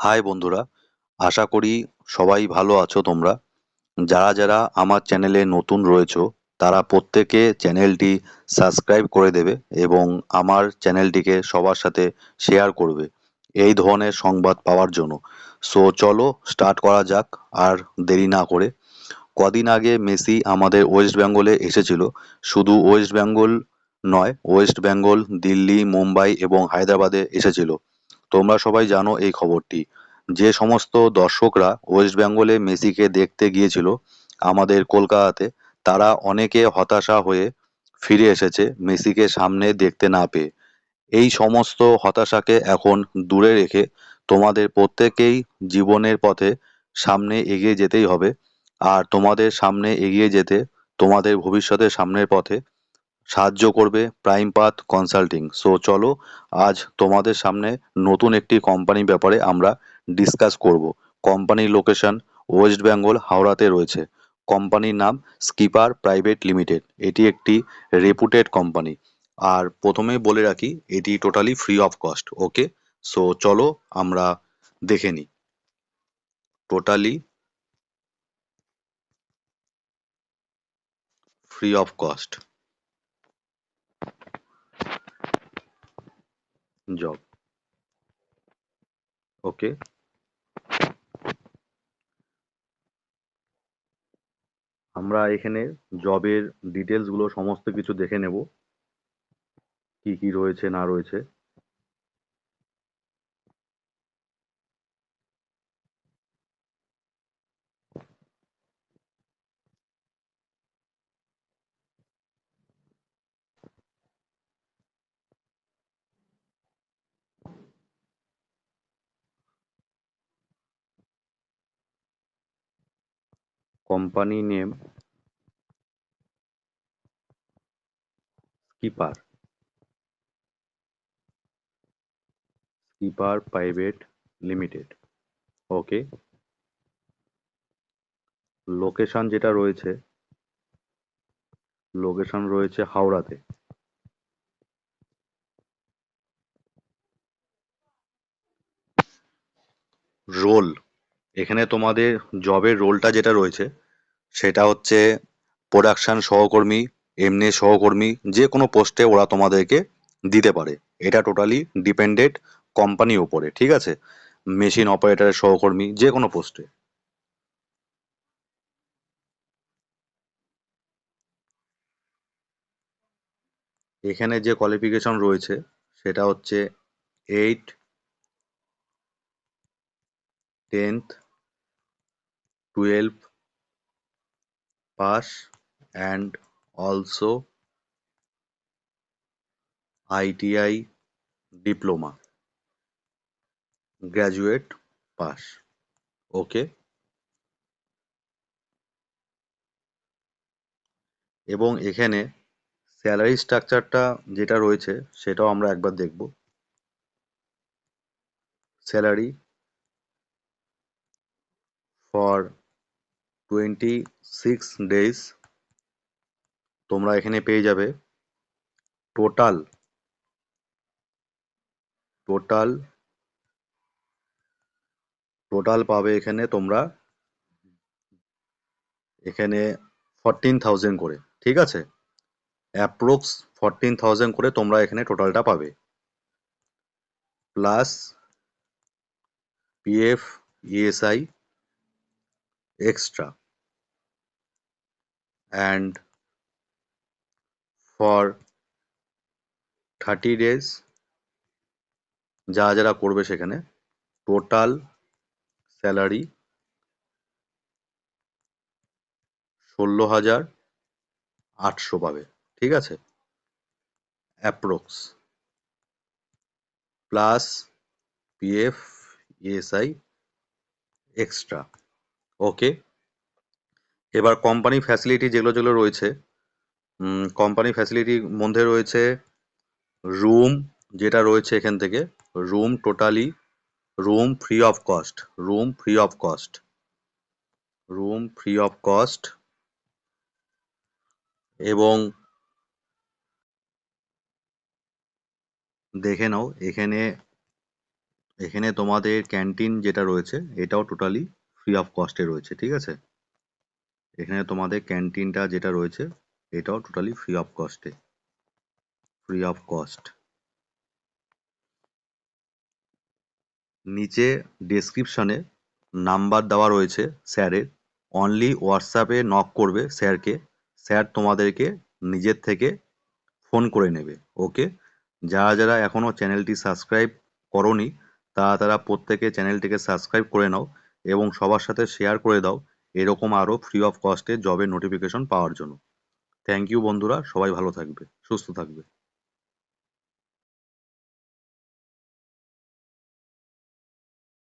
High বন্ধুরা, আশা করি সবাই ভালো আছো তোমরা। যারা যারা আমার চ্যানেলে নতুন রয়েছো তারা প্রত্যেকে চ্যানেলটি সাবস্ক্রাইব করে দেবে এবং আমার চ্যানেলটিকে সবার সাথে শেয়ার করবে এই ধরনের সংবাদ পাওয়ার জন্য। সো চলো স্টার্ট করা যাক আর দেরি না করে। কদিন আগে মেসি আমাদের ওয়েস্ট বেঙ্গলে এসেছিল। শুধু ওয়েস্ট বেঙ্গল নয়, ওয়েস্ট বেঙ্গল, দিল্লি, মুম্বাই এবং হায়দ্রাবাদে এসেছিল। তোমরা সবাই জানো এই খবরটি। যে সমস্ত দর্শকরা ওয়েস্ট বেঙ্গলে মেসিকে দেখতে গিয়েছিল আমাদের কলকাতাতে, তারা অনেকে হতাশা হয়ে ফিরে এসেছে মেসিকে সামনে দেখতে না পেয়ে। এই সমস্ত হতাশাকে এখন দূরে রেখে তোমাদের প্রত্যেকেই জীবনের পথে সামনে এগিয়ে যেতেই হবে। আর তোমাদের সামনে এগিয়ে যেতে তোমাদের ভবিষ্যতের সামনের পথে সাহায্য করবে প্রাইম পাথ কনসাল্টিং। সো চলো আজ তোমাদের সামনে নতুন একটি কোম্পানির ব্যাপারে আমরা ডিসকাস করব। কোম্পানির লোকেশন ওয়েস্ট বেঙ্গল হাওড়াতে রয়েছে। কোম্পানির নাম স্কিপার প্রাইভেট লিমিটেড। এটি একটি রেপুটেড কোম্পানি। আর প্রথমেই বলে রাখি এটি totally free of cost. Okay, so চলো আমরা দেখে নিই। Totally free of cost job. Okay, আমরা এখানে জবের ডিটেলসগুলো সমস্ত কিছু দেখে নেব, কি কি রয়েছে না রয়েছে। Company name skipper, skipper private limited. Okay, location যেটা রয়েছে, লোকেশন রয়েছে হাওড়াতে। রোল, এখানে তোমাদের জবের রোলটা যেটা রয়েছে সেটা হচ্ছে প্রোডাকশন সহকর্মী, এমনি সহকর্মী, যে কোনো পোস্টে ওরা তোমাদেরকে দিতে পারে। এটা টোটালি ডিপেন্ডেন্ট কোম্পানির উপরে, ঠিক আছে। মেশিন অপারেটরের সহকর্মী, যে কোনো পোস্টে। এখানে যে কোয়ালিফিকেশন রয়েছে সেটা হচ্ছে 8, 10th, 12 pass and also ITI diploma, graduate pass. ওকে, এবং এখানে স্যালারি স্ট্রাকচারটা যেটা রয়েছে সেটাও আমরা একবার দেখব। স্যালারি ফর 26 days তোমরা এখানে পেয়ে যাবে টোটাল টোটাল টোটাল পাবে এখানে তোমরা, এখানে 14,000 করে, ঠিক আছে। অ্যাপ্রক্স 14,000 করে তোমরা এখানে টোটালটা পাবে, plus PF, ESI extra. And for 30 days যারা যারা করবে সেখানে টোটাল স্যালারি 16,800 পাবে, ঠিক আছে, approx, plus PF, ESI extra. Okay, এবার কোম্পানি ফ্যাসিলিটি যেগুলো যেগুলো রয়েছে, কোম্পানি ফ্যাসিলিটির মধ্যে রয়েছে রুম, যেটা রয়েছে এখান থেকে room totally, room free of cost, room free of cost, room free of cost. এবং দেখে নাও এখানে এখানে তোমাদের ক্যান্টিন যেটা রয়েছে এটাও টোটালি ফ্রি অফ কস্টে রয়েছে, ঠিক আছে? এখানে তোমাদের ক্যান্টিনটা যেটা রয়েছে এটাও টোটালি ফ্রি অফ কস্টে, ফ্রি অফ কস্ট। নিচে ডেসক্রিপশনে নাম্বার দেওয়া রয়েছে স্যারের, অনলি হোয়াটসঅ্যাপে নক করবে স্যারকে, স্যার তোমাদেরকে নিজের থেকে ফোন করে নেবে। ওকে, যারা যারা এখনও চ্যানেলটি সাবস্ক্রাইব করোনি তারা তারা প্রত্যেকে চ্যানেলটিকে সাবস্ক্রাইব করে নাও এবং সবার সাথে শেয়ার করে দাও এরকম আরও ফ্রি অফ কস্টে জবের নোটিফিকেশন পাওয়ার জন্য। থ্যাংক ইউ বন্ধুরা, সবাই ভালো থাকবে, সুস্থ থাকবে।